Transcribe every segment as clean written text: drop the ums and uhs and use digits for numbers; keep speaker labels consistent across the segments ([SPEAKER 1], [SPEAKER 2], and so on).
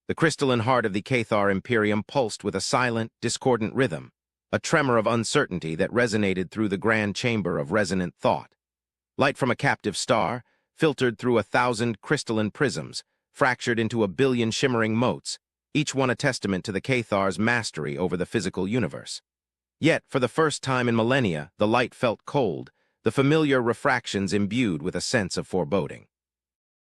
[SPEAKER 1] The crystalline heart of the Cathar Imperium pulsed with a silent, discordant rhythm, a tremor of uncertainty that resonated through the grand chamber of resonant thought. Light from a captive star, filtered through 1,000 crystalline prisms, fractured into 1 billion shimmering motes, each one a testament to the Cathar's mastery over the physical universe. Yet, for the first time in millennia, the light felt cold, the familiar refractions imbued with a sense of foreboding.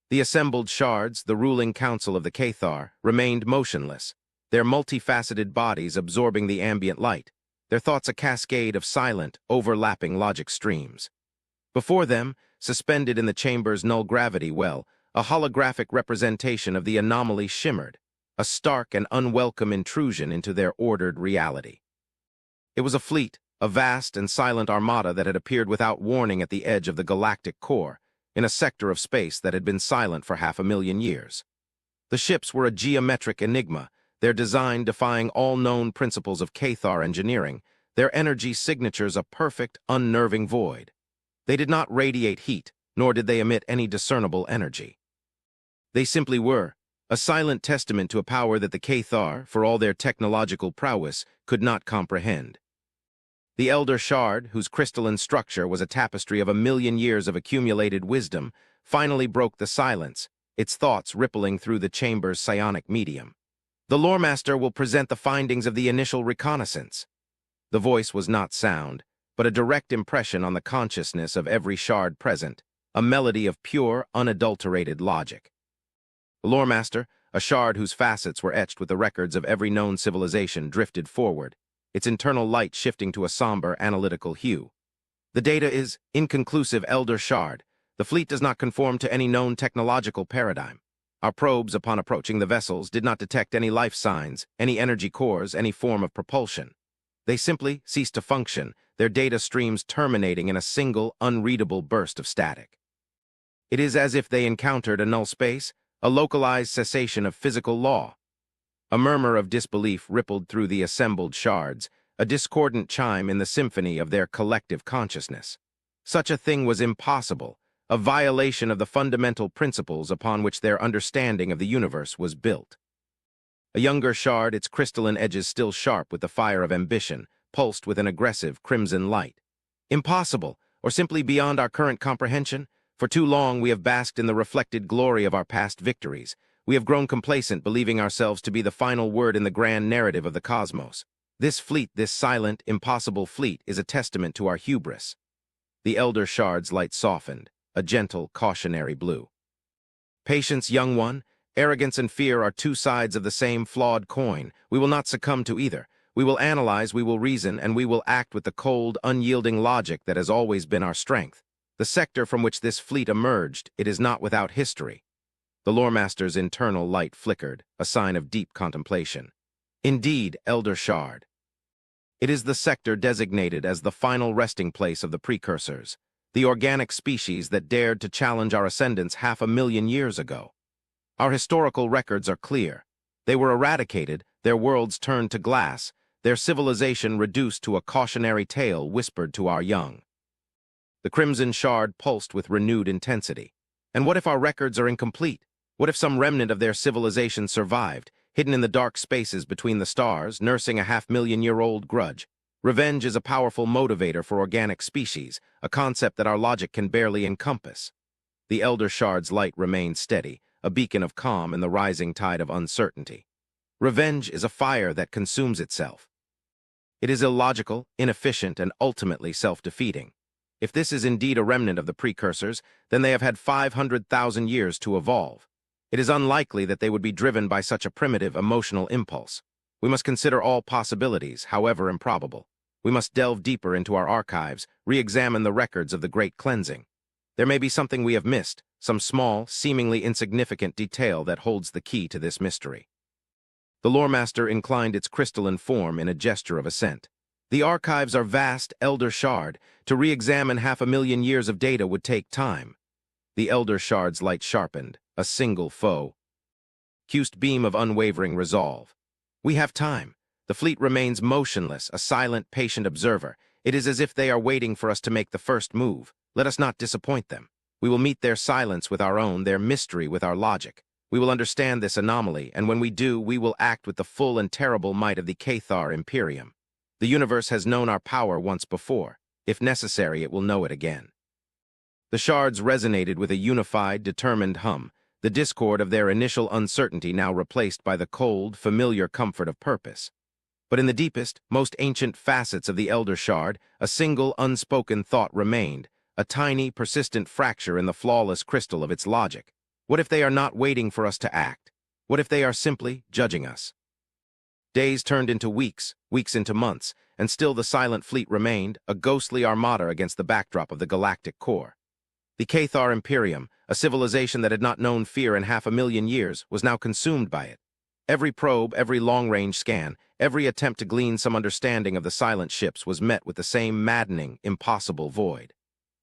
[SPEAKER 1] The assembled shards, the ruling council of the Cathar, remained motionless, their multifaceted bodies absorbing the ambient light, their thoughts a cascade of silent, overlapping logic streams. Before them, suspended in the chamber's null-gravity well, a holographic representation of the anomaly shimmered, a stark and unwelcome intrusion into their ordered reality. It was a fleet, a vast and silent armada that had appeared without warning at the edge of the galactic core, in a sector of space that had been silent for 500,000 years. The ships were a geometric enigma, their design defying all known principles of Cathar engineering, their energy signatures a perfect, unnerving void. They did not radiate heat, nor did they emit any discernible energy. They simply were, a silent testament to a power that the Cathar, for all their technological prowess, could not comprehend. The Elder Shard, whose crystalline structure was a tapestry of 1,000,000 years of accumulated wisdom, finally broke the silence, its thoughts rippling through the chamber's psionic medium. The Loremaster will present the findings of the initial reconnaissance. The voice was not sound, but a direct impression on the consciousness of every shard present, a melody of pure, unadulterated logic. The Loremaster, a shard whose facets were etched with the records of every known civilization, drifted forward, its internal light shifting to a somber, analytical hue. The data is inconclusive, Elder Shard. The fleet does not conform to any known technological paradigm. Our probes, upon approaching the vessels, did not detect any life signs, any energy cores, any form of propulsion. They simply ceased to function, their data streams terminating in a single, unreadable burst of static. It is as if they encountered a null space, a localized cessation of physical law. A murmur of disbelief rippled through the assembled shards, a discordant chime in the symphony of their collective consciousness. Such a thing was impossible, a violation of the fundamental principles upon which their understanding of the universe was built. A younger shard, its crystalline edges still sharp with the fire of ambition, pulsed with an aggressive crimson light. Impossible, or simply beyond our current comprehension? For too long we have basked in the reflected glory of our past victories. We have grown complacent, believing ourselves to be the final word in the grand narrative of the cosmos. This fleet, this silent, impossible fleet, is a testament to our hubris. The Elder Shard's light softened, a gentle, cautionary blue. Patience, young one. Arrogance and fear are two sides of the same flawed coin. We will not succumb to either. We will analyze, we will reason, and we will act with the cold, unyielding logic that has always been our strength. The sector from which this fleet emerged, it is not without history. The Loremaster's internal light flickered, a sign of deep contemplation. Indeed, Elder Shard. It is the sector designated as the final resting place of the precursors, the organic species that dared to challenge our ascendants 500,000 years ago. Our historical records are clear. They were eradicated, their worlds turned to glass, their civilization reduced to a cautionary tale whispered to our young. The Crimson Shard pulsed with renewed intensity. And what if our records are incomplete? What if some remnant of their civilization survived, hidden in the dark spaces between the stars, nursing a 500,000-year-old grudge? Revenge is a powerful motivator for organic species, a concept that our logic can barely encompass. The Elder Shard's light remained steady, a beacon of calm in the rising tide of uncertainty. Revenge is a fire that consumes itself. It is illogical, inefficient, and ultimately self-defeating. If this is indeed a remnant of the precursors, then they have had 500,000 years to evolve. It is unlikely that they would be driven by such a primitive emotional impulse. We must consider all possibilities, however improbable. We must delve deeper into our archives, re-examine the records of the Great Cleansing. There may be something we have missed, some small, seemingly insignificant detail that holds the key to this mystery. The Loremaster inclined its crystalline form in a gesture of assent. The archives are vast, Elder Shard. To re-examine 500,000 years of data would take time. The Elder Shard's light sharpened, a single foe. Cused beam of unwavering resolve. We have time. The fleet remains motionless, a silent, patient observer. It is as if they are waiting for us to make the first move. Let us not disappoint them. We will meet their silence with our own, their mystery with our logic. We will understand this anomaly, and when we do, we will act with the full and terrible might of the Cathar Imperium. The universe has known our power once before. If necessary, it will know it again. The shards resonated with a unified, determined hum, the discord of their initial uncertainty now replaced by the cold, familiar comfort of purpose. But in the deepest, most ancient facets of the Elder Shard, a single, unspoken thought remained, a tiny, persistent fracture in the flawless crystal of its logic. What if they are not waiting for us to act? What if they are simply judging us? Days turned into weeks, weeks into months, and still the silent fleet remained, a ghostly armada against the backdrop of the galactic core. The Cathar Imperium, a civilization that had not known fear in 500,000 years, was now consumed by it. Every probe, every long-range scan, every attempt to glean some understanding of the silent ships was met with the same maddening, impossible void.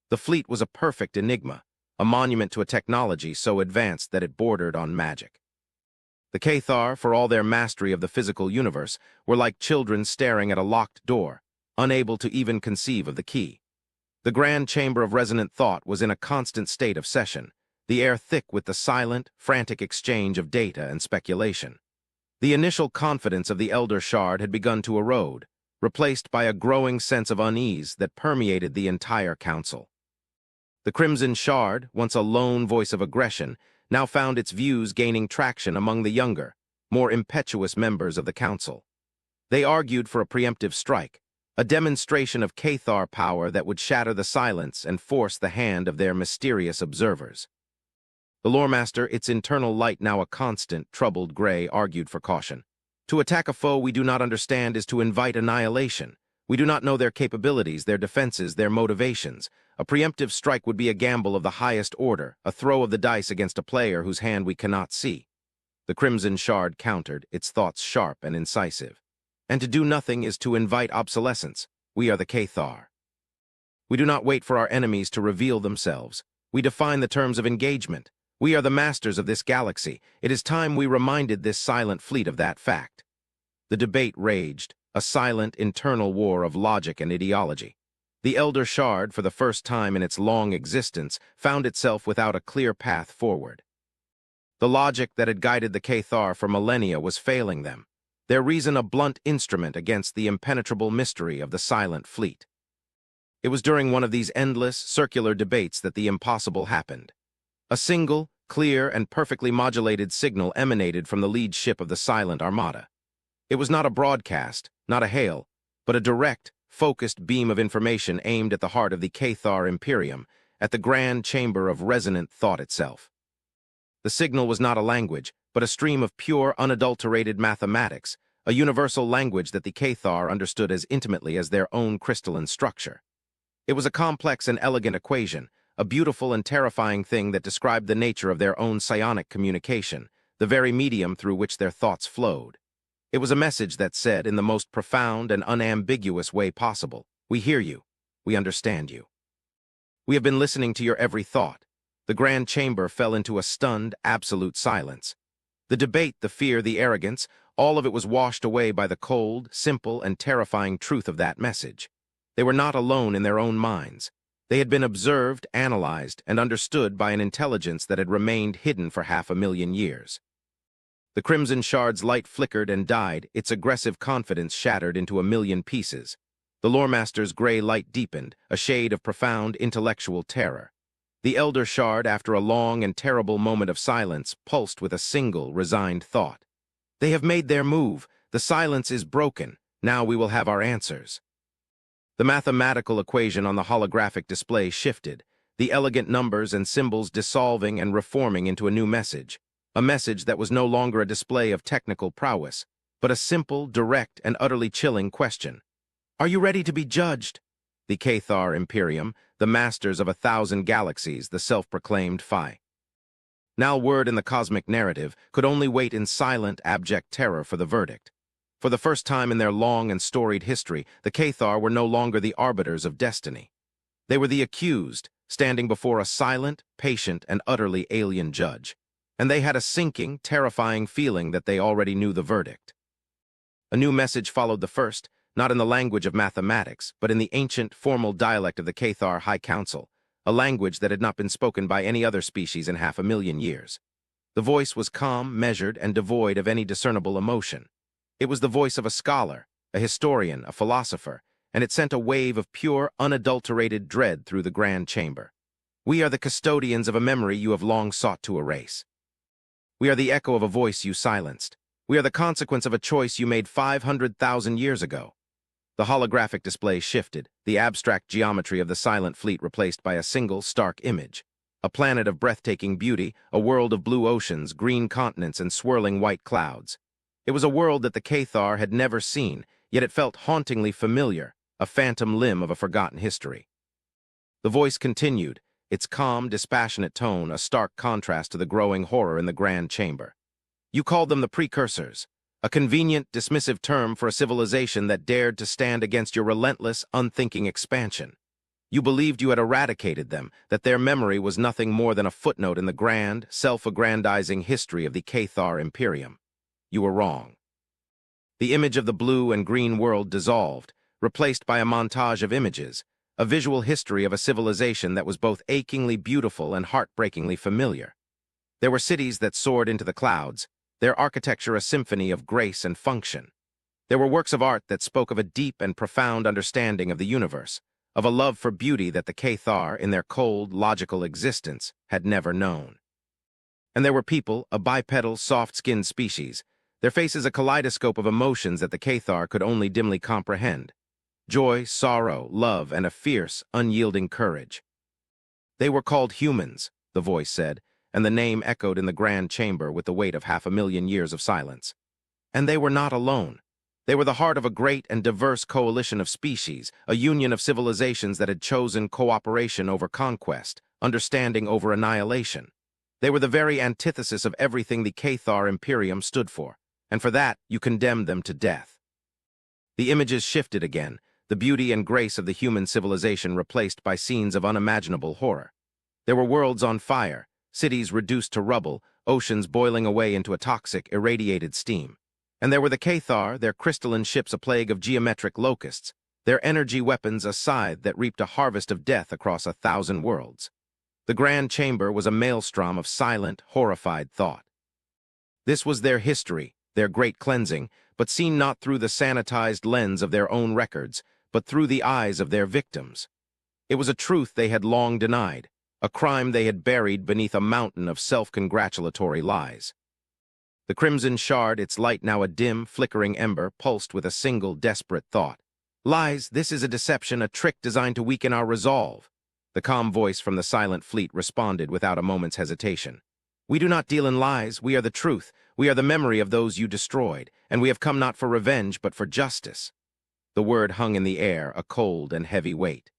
[SPEAKER 1] The fleet was a perfect enigma, a monument to a technology so advanced that it bordered on magic. The Cathar, for all their mastery of the physical universe, were like children staring at a locked door, unable to even conceive of the key. The grand chamber of resonant thought was in a constant state of session, the air thick with the silent, frantic exchange of data and speculation. The initial confidence of the Elder Shard had begun to erode, replaced by a growing sense of unease that permeated the entire council. The Crimson Shard, once a lone voice of aggression, now found its views gaining traction among the younger, more impetuous members of the council. They argued for a preemptive strike, a demonstration of Cathar power that would shatter the silence and force the hand of their mysterious observers. The Loremaster, its internal light now a constant, troubled gray, argued for caution. To attack a foe we do not understand is to invite annihilation. We do not know their capabilities, their defenses, their motivations. A preemptive strike would be a gamble of the highest order, a throw of the dice against a player whose hand we cannot see. The Crimson Shard countered, its thoughts sharp and incisive. And to do nothing is to invite obsolescence. We are the Cathar. We do not wait for our enemies to reveal themselves. We define the terms of engagement. We are the masters of this galaxy. It is time we reminded this silent fleet of that fact. The debate raged, a silent, internal war of logic and ideology. The Elder Shard, for the first time in its long existence, found itself without a clear path forward. The logic that had guided the Cathar for millennia was failing them, their reason a blunt instrument against the impenetrable mystery of the silent fleet. It was during one of these endless, circular debates that the impossible happened. A single, clear, and perfectly modulated signal emanated from the lead ship of the silent armada. It was not a broadcast, not a hail, but a direct, focused beam of information aimed at the heart of the Cathar Imperium, at the grand chamber of resonant thought itself. The signal was not a language, but a stream of pure, unadulterated mathematics, a universal language that the Cathar understood as intimately as their own crystalline structure. It was a complex and elegant equation, a beautiful and terrifying thing that described the nature of their own psionic communication, the very medium through which their thoughts flowed. It was a message that said, in the most profound and unambiguous way possible, "We hear you. We understand you. We have been listening to your every thought." The grand chamber fell into a stunned, absolute silence. The debate, the fear, the arrogance, all of it was washed away by the cold, simple, and terrifying truth of that message. They were not alone in their own minds. They had been observed, analyzed, and understood by an intelligence that had remained hidden for 500,000 years. The Crimson Shard's light flickered and died, its aggressive confidence shattered into a million pieces. The Loremaster's gray light deepened, a shade of profound intellectual terror. The Elder Shard, after a long and terrible moment of silence, pulsed with a single, resigned thought. They have made their move. The silence is broken. Now we will have our answers. The mathematical equation on the holographic display shifted, the elegant numbers and symbols dissolving and reforming into a new message. A message that was no longer a display of technical prowess, but a simple, direct, and utterly chilling question. Are you ready to be judged? The Cathar Imperium, the masters of 1,000 galaxies, the self-proclaimed Phi. Now word in the cosmic narrative could only wait in silent, abject terror for the verdict. For the first time in their long and storied history, the Cathar were no longer the arbiters of destiny. They were the accused, standing before a silent, patient, and utterly alien judge. And they had a sinking, terrifying feeling that they already knew the verdict. A new message followed the first, not in the language of mathematics, but in the ancient, formal dialect of the Cathar High Council, a language that had not been spoken by any other species in 500,000 years. The voice was calm, measured, and devoid of any discernible emotion. It was the voice of a scholar, a historian, a philosopher, and it sent a wave of pure, unadulterated dread through the grand chamber. We are the custodians of a memory you have long sought to erase. We are the echo of a voice you silenced. We are the consequence of a choice you made 500,000 years ago. The holographic display shifted, the abstract geometry of the silent fleet replaced by a single, stark image. A planet of breathtaking beauty, a world of blue oceans, green continents, and swirling white clouds. It was a world that the Cathar had never seen, yet it felt hauntingly familiar, a phantom limb of a forgotten history. The voice continued, its calm, dispassionate tone a stark contrast to the growing horror in the grand chamber. You called them the precursors, a convenient, dismissive term for a civilization that dared to stand against your relentless, unthinking expansion. You believed you had eradicated them, that their memory was nothing more than a footnote in the grand, self-aggrandizing history of the Cathar Imperium. You were wrong. The image of the blue and green world dissolved, replaced by a montage of images, a visual history of a civilization that was both achingly beautiful and heartbreakingly familiar. There were cities that soared into the clouds, their architecture a symphony of grace and function. There were works of art that spoke of a deep and profound understanding of the universe, of a love for beauty that the Cathar, in their cold, logical existence, had never known. And there were people, a bipedal, soft-skinned species, their faces a kaleidoscope of emotions that the Cathar could only dimly comprehend. Joy, sorrow, love, and a fierce, unyielding courage. They were called humans, the voice said, and the name echoed in the grand chamber with the weight of 500,000 years of silence. And they were not alone. They were the heart of a great and diverse coalition of species, a union of civilizations that had chosen cooperation over conquest, understanding over annihilation. They were the very antithesis of everything the Cathar Imperium stood for, and for that you condemned them to death. The images shifted again, the beauty and grace of the human civilization replaced by scenes of unimaginable horror. There were worlds on fire, cities reduced to rubble, oceans boiling away into a toxic, irradiated steam. And there were the Cathar, their crystalline ships a plague of geometric locusts, their energy weapons a scythe that reaped a harvest of death across 1,000 worlds. The grand chamber was a maelstrom of silent, horrified thought. This was their history, their great cleansing, but seen not through the sanitized lens of their own records, but through the eyes of their victims. It was a truth they had long denied, a crime they had buried beneath a mountain of self-congratulatory lies. The crimson shard, its light now a dim, flickering ember, pulsed with a single desperate thought. Lies, this is a deception, a trick designed to weaken our resolve. The calm voice from the silent fleet responded without a moment's hesitation. We do not deal in lies, we are the truth, we are the memory of those you destroyed, and we have come not for revenge, but for justice. The word hung in the air, a cold and heavy weight.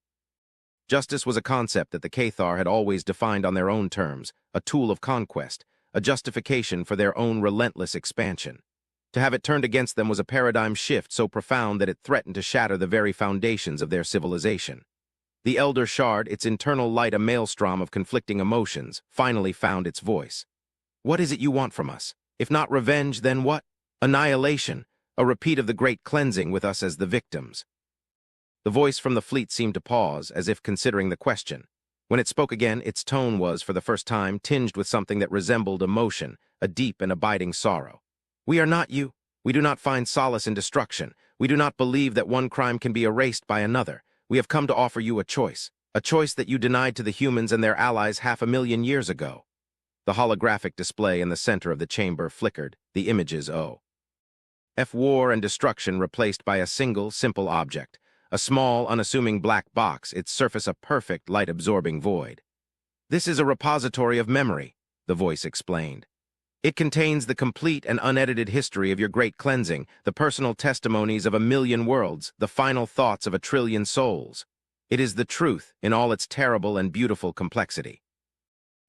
[SPEAKER 1] Justice was a concept that the Cathar had always defined on their own terms, a tool of conquest, a justification for their own relentless expansion. To have it turned against them was a paradigm shift so profound that it threatened to shatter the very foundations of their civilization. The elder shard, its internal light a maelstrom of conflicting emotions, finally found its voice. What is it you want from us? If not revenge, then what? Annihilation, a repeat of the great cleansing with us as the victims. The voice from the fleet seemed to pause, as if considering the question. When it spoke again, its tone was, for the first time, tinged with something that resembled emotion, a deep and abiding sorrow. We are not you. We do not find solace in destruction. We do not believe that one crime can be erased by another. We have come to offer you a choice that you denied to the humans and their allies 500,000 years ago. The holographic display in the center of the chamber flickered, the images war and destruction replaced by a single, simple object. A small, unassuming black box, its surface a perfect, light-absorbing void. This is a repository of memory, the voice explained. It contains the complete and unedited history of your great cleansing, the personal testimonies of 1,000,000 worlds, the final thoughts of 1,000,000,000,000 souls. It is the truth in all its terrible and beautiful complexity.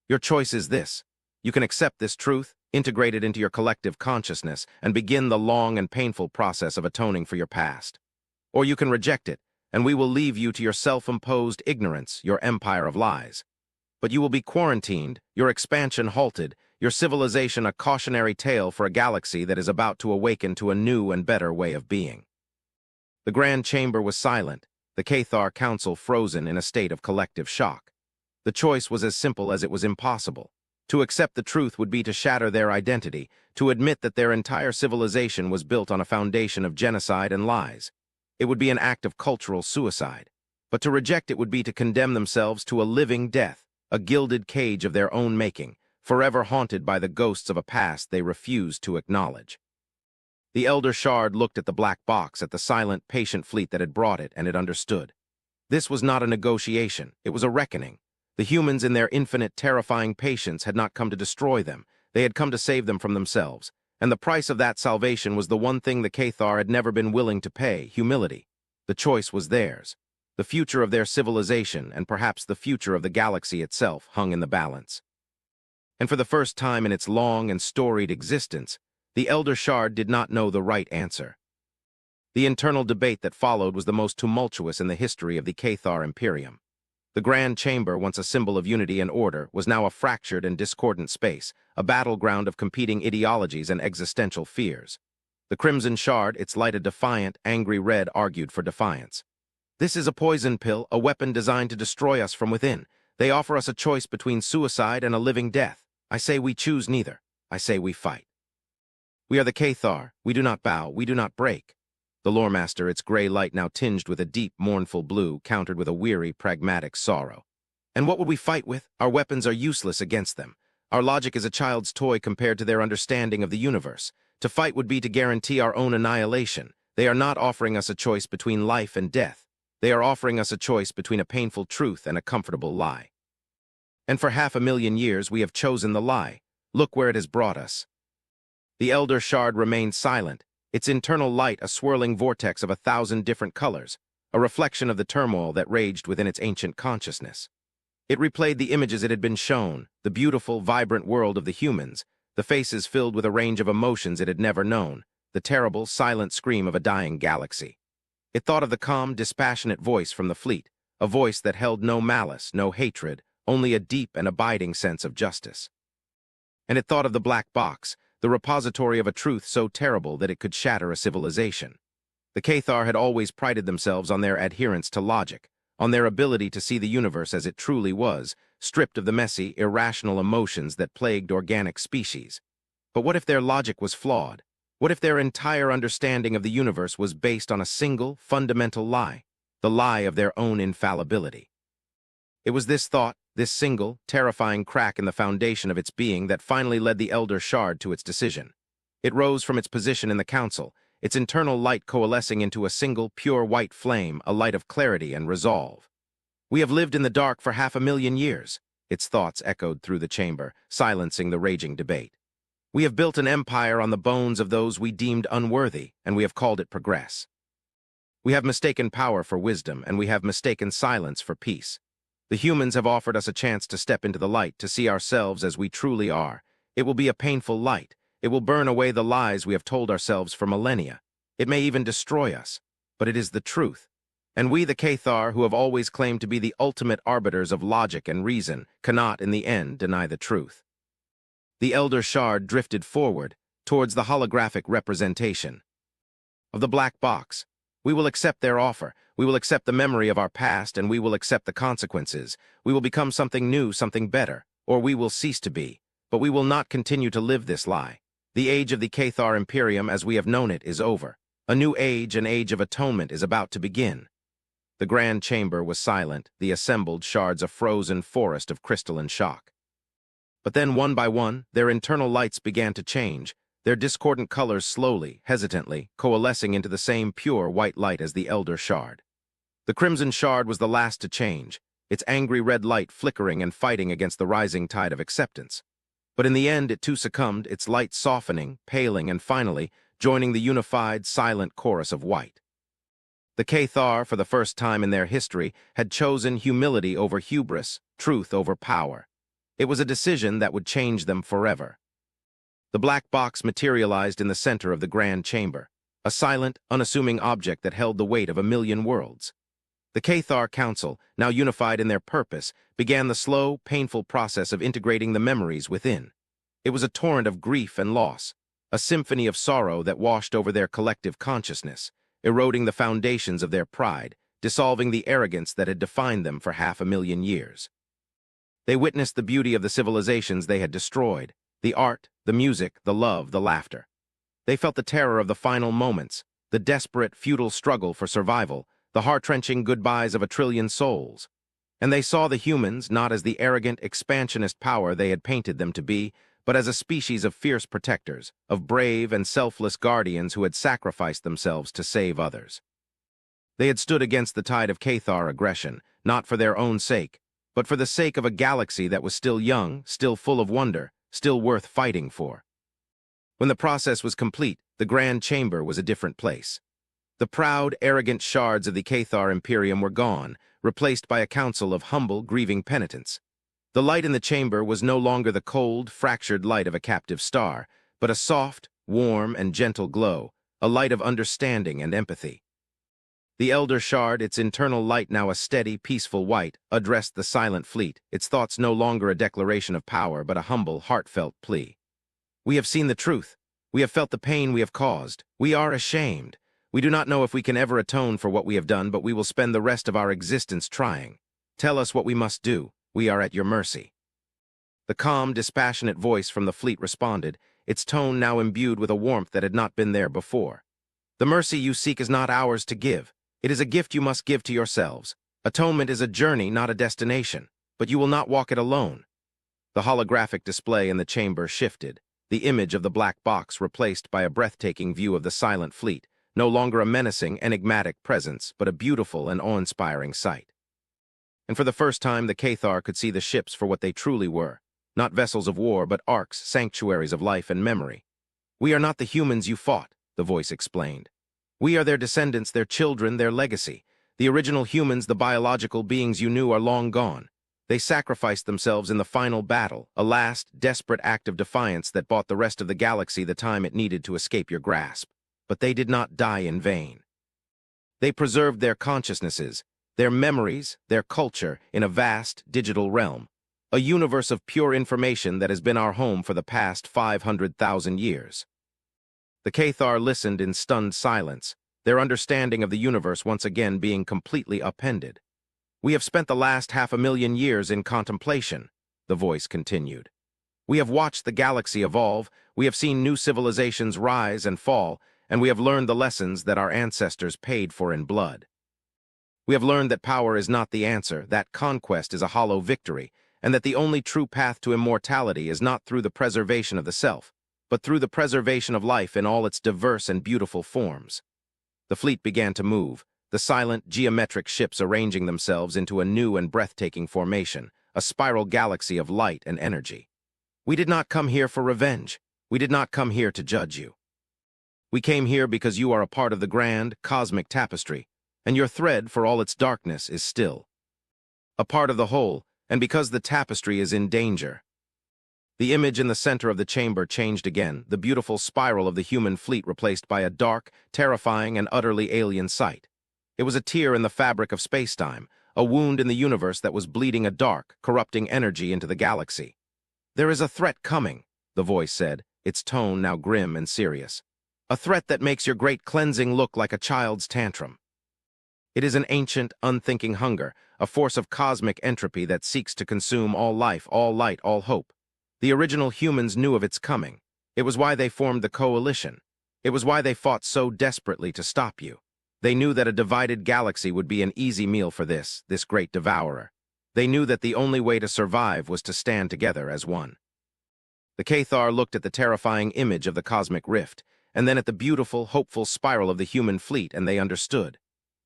[SPEAKER 1] Your choice is this. You can accept this truth, integrate it into your collective consciousness, and begin the long and painful process of atoning for your past. Or you can reject it, and we will leave you to your self-imposed ignorance, your empire of lies. But you will be quarantined, your expansion halted, your civilization a cautionary tale for a galaxy that is about to awaken to a new and better way of being. The grand chamber was silent, the Cathar Council frozen in a state of collective shock. The choice was as simple as it was impossible. To accept the truth would be to shatter their identity, to admit that their entire civilization was built on a foundation of genocide and lies. It would be an act of cultural suicide. But to reject it would be to condemn themselves to a living death, a gilded cage of their own making, forever haunted by the ghosts of a past they refused to acknowledge. The Elder Shard looked at the black box, at the silent, patient fleet that had brought it, and it understood. This was not a negotiation, it was a reckoning. The humans in their infinite, terrifying patience had not come to destroy them, they had come to save them from themselves, and the price of that salvation was the one thing the Cathar had never been willing to pay: humility. The choice was theirs. The future of their civilization, and perhaps the future of the galaxy itself, hung in the balance. And for the first time in its long and storied existence, the Elder Shard did not know the right answer. The internal debate that followed was the most tumultuous in the history of the Cathar Imperium. The Grand Chamber, once a symbol of unity and order, was now a fractured and discordant space, a battleground of competing ideologies and existential fears. The Crimson Shard, its light a defiant, angry red, argued for defiance. This is a poison pill, a weapon designed to destroy us from within. They offer us a choice between suicide and a living death. I say we choose neither. I say we fight. We are the Cathar. We do not bow. We do not break. The Loremaster, its gray light now tinged with a deep, mournful blue, countered with a weary, pragmatic sorrow. And what would we fight with? Our weapons are useless against them. Our logic is a child's toy compared to their understanding of the universe. To fight would be to guarantee our own annihilation. They are not offering us a choice between life and death. They are offering us a choice between a painful truth and a comfortable lie. And for 500,000 years we have chosen the lie. Look where it has brought us. The Elder Shard remained silent, its internal light a swirling vortex of 1,000 different colors, a reflection of the turmoil that raged within its ancient consciousness. It replayed the images it had been shown, the beautiful, vibrant world of the humans, the faces filled with a range of emotions it had never known, the terrible, silent scream of a dying galaxy. It thought of the calm, dispassionate voice from the fleet, a voice that held no malice, no hatred, only a deep and abiding sense of justice. And it thought of the black box, the repository of a truth so terrible that it could shatter a civilization. The Cathar had always prided themselves on their adherence to logic, on their ability to see the universe as it truly was, stripped of the messy, irrational emotions that plagued organic species. But what if their logic was flawed? What if their entire understanding of the universe was based on a single, fundamental lie, the lie of their own infallibility? It was this thought, this single, terrifying crack in the foundation of its being that finally led the Elder Shard to its decision. It rose from its position in the council, its internal light coalescing into a single, pure white flame, a light of clarity and resolve. We have lived in the dark for 500,000 years, its thoughts echoed through the chamber, silencing the raging debate. We have built an empire on the bones of those we deemed unworthy, and we have called it progress. We have mistaken power for wisdom, and we have mistaken silence for peace. The humans have offered us a chance to step into the light, to see ourselves as we truly are. It will be a painful light. It will burn away the lies we have told ourselves for millennia. It may even destroy us, but it is the truth. And we, the Cathar, who have always claimed to be the ultimate arbiters of logic and reason, cannot, in the end, deny the truth. The Elder Shard drifted forward, towards the holographic representation of the black box. We will accept their offer. We will accept the memory of our past, and we will accept the consequences. We will become something new, something better, or we will cease to be. But we will not continue to live this lie. The age of the Cathar Imperium as we have known it is over. A new age, an age of atonement, is about to begin. The Grand Chamber was silent, the assembled shards a frozen forest of crystalline shock. But then, one by one, their internal lights began to change, their discordant colors slowly, hesitantly, coalescing into the same pure white light as the Elder Shard. The Crimson Shard was the last to change, its angry red light flickering and fighting against the rising tide of acceptance. But in the end, it too succumbed, its light softening, paling, and finally, joining the unified, silent chorus of white. The Cathar, for the first time in their history, had chosen humility over hubris, truth over power. It was a decision that would change them forever. The black box materialized in the center of the Grand Chamber, a silent, unassuming object that held the weight of 1,000,000 worlds. The Cathar Council, now unified in their purpose, began the slow, painful process of integrating the memories within. It was a torrent of grief and loss, a symphony of sorrow that washed over their collective consciousness, eroding the foundations of their pride, dissolving the arrogance that had defined them for 500,000 years. They witnessed the beauty of the civilizations they had destroyed, the art, the music, the love, the laughter. They felt the terror of the final moments, the desperate, futile struggle for survival, the heart-wrenching goodbyes of a trillion souls. And they saw the humans not as the arrogant, expansionist power they had painted them to be, but as a species of fierce protectors, of brave and selfless guardians who had sacrificed themselves to save others. They had stood against the tide of Cathar aggression, not for their own sake, but for the sake of a galaxy that was still young, still full of wonder, still worth fighting for. When the process was complete, the Grand Chamber was a different place. The proud, arrogant shards of the Cathar Imperium were gone, replaced by a council of humble, grieving penitents. The light in the chamber was no longer the cold, fractured light of a captive star, but a soft, warm, and gentle glow, a light of understanding and empathy. The Elder Shard, its internal light now a steady, peaceful white, addressed the silent fleet, its thoughts no longer a declaration of power, but a humble, heartfelt plea. We have seen the truth. We have felt the pain we have caused. We are ashamed. We do not know if we can ever atone for what we have done, but we will spend the rest of our existence trying. Tell us what we must do. We are at your mercy. The calm, dispassionate voice from the fleet responded, its tone now imbued with a warmth that had not been there before. The mercy you seek is not ours to give. It is a gift you must give to yourselves. Atonement is a journey, not a destination, but you will not walk it alone. The holographic display in the chamber shifted, the image of the black box replaced by a breathtaking view of the silent fleet, no longer a menacing, enigmatic presence, but a beautiful and awe-inspiring sight. And for the first time, the Cathar could see the ships for what they truly were, not vessels of war, but arks, sanctuaries of life and memory. We are not the humans you fought, the voice explained. We are their descendants, their children, their legacy. The original humans, the biological beings you knew, are long gone. They sacrificed themselves in the final battle, a last, desperate act of defiance that bought the rest of the galaxy the time it needed to escape your grasp. But they did not die in vain. They preserved their consciousnesses, their memories, their culture in a vast, digital realm, a universe of pure information that has been our home for the past 500,000 years. The Cathar listened in stunned silence, their understanding of the universe once again being completely upended. We have spent the last 500,000 years in contemplation, the voice continued. We have watched the galaxy evolve, we have seen new civilizations rise and fall, and we have learned the lessons that our ancestors paid for in blood. We have learned that power is not the answer, that conquest is a hollow victory, and that the only true path to immortality is not through the preservation of the self, but through the preservation of life in all its diverse and beautiful forms. The fleet began to move, the silent, geometric ships arranging themselves into a new and breathtaking formation, a spiral galaxy of light and energy. We did not come here for revenge. We did not come here to judge you. We came here because you are a part of the grand, cosmic tapestry, and your thread, for all its darkness, is still a part of the whole, and because the tapestry is in danger. The image in the center of the chamber changed again, the beautiful spiral of the human fleet replaced by a dark, terrifying, and utterly alien sight. It was a tear in the fabric of space-time, a wound in the universe that was bleeding a dark, corrupting energy into the galaxy. There is a threat coming, the voice said, its tone now grim and serious. A threat that makes your great cleansing look like a child's tantrum. It is an ancient, unthinking hunger, a force of cosmic entropy that seeks to consume all life, all light, all hope. The original humans knew of its coming. It was why they formed the coalition. It was why they fought so desperately to stop you. They knew that a divided galaxy would be an easy meal for this great devourer. They knew that the only way to survive was to stand together as one. The Cathar looked at the terrifying image of the cosmic rift, and then at the beautiful, hopeful spiral of the human fleet, and they understood.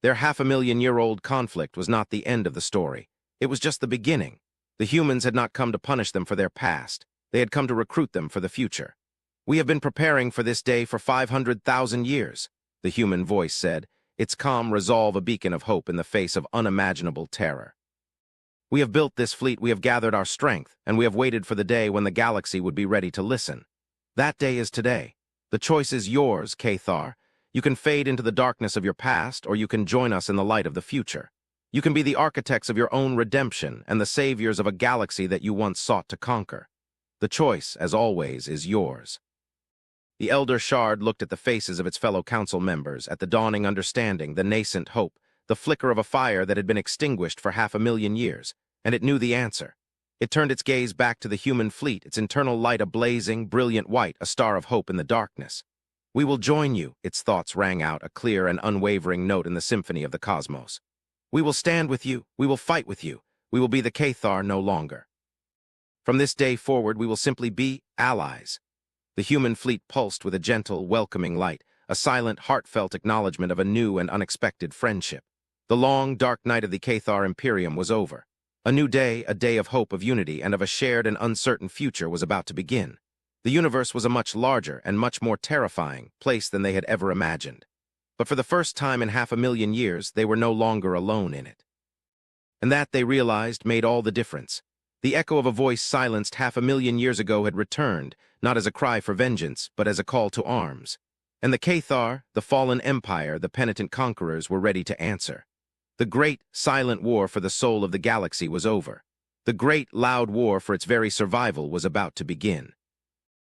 [SPEAKER 1] Their 500,000-year-old conflict was not the end of the story. It was just the beginning. The humans had not come to punish them for their past. They had come to recruit them for the future. We have been preparing for this day for 500,000 years, the human voice said, its calm resolve a beacon of hope in the face of unimaginable terror. We have built this fleet, we have gathered our strength, and we have waited for the day when the galaxy would be ready to listen. That day is today. The choice is yours, Cathar. You can fade into the darkness of your past, or you can join us in the light of the future. You can be the architects of your own redemption and the saviors of a galaxy that you once sought to conquer. The choice, as always, is yours. The Elder Shard looked at the faces of its fellow council members, at the dawning understanding, the nascent hope, the flicker of a fire that had been extinguished for 500,000 years, and it knew the answer. It turned its gaze back to the human fleet, its internal light a blazing, brilliant white, a star of hope in the darkness. "We will join you," its thoughts rang out, a clear and unwavering note in the symphony of the cosmos. "We will stand with you. We will fight with you. We will be the Cathar no longer. From this day forward, we will simply be allies." The human fleet pulsed with a gentle, welcoming light, a silent, heartfelt acknowledgement of a new and unexpected friendship. The long, dark night of the Cathar Imperium was over. A new day, a day of hope, of unity, and of a shared and uncertain future was about to begin. The universe was a much larger and much more terrifying place than they had ever imagined. But for the first time in 500,000 years, they were no longer alone in it. And that, they realized, made all the difference. The echo of a voice silenced 500,000 years ago had returned, not as a cry for vengeance, but as a call to arms. And the Cathar, the fallen empire, the penitent conquerors, were ready to answer. The great, silent war for the soul of the galaxy was over. The great, loud war for its very survival was about to begin.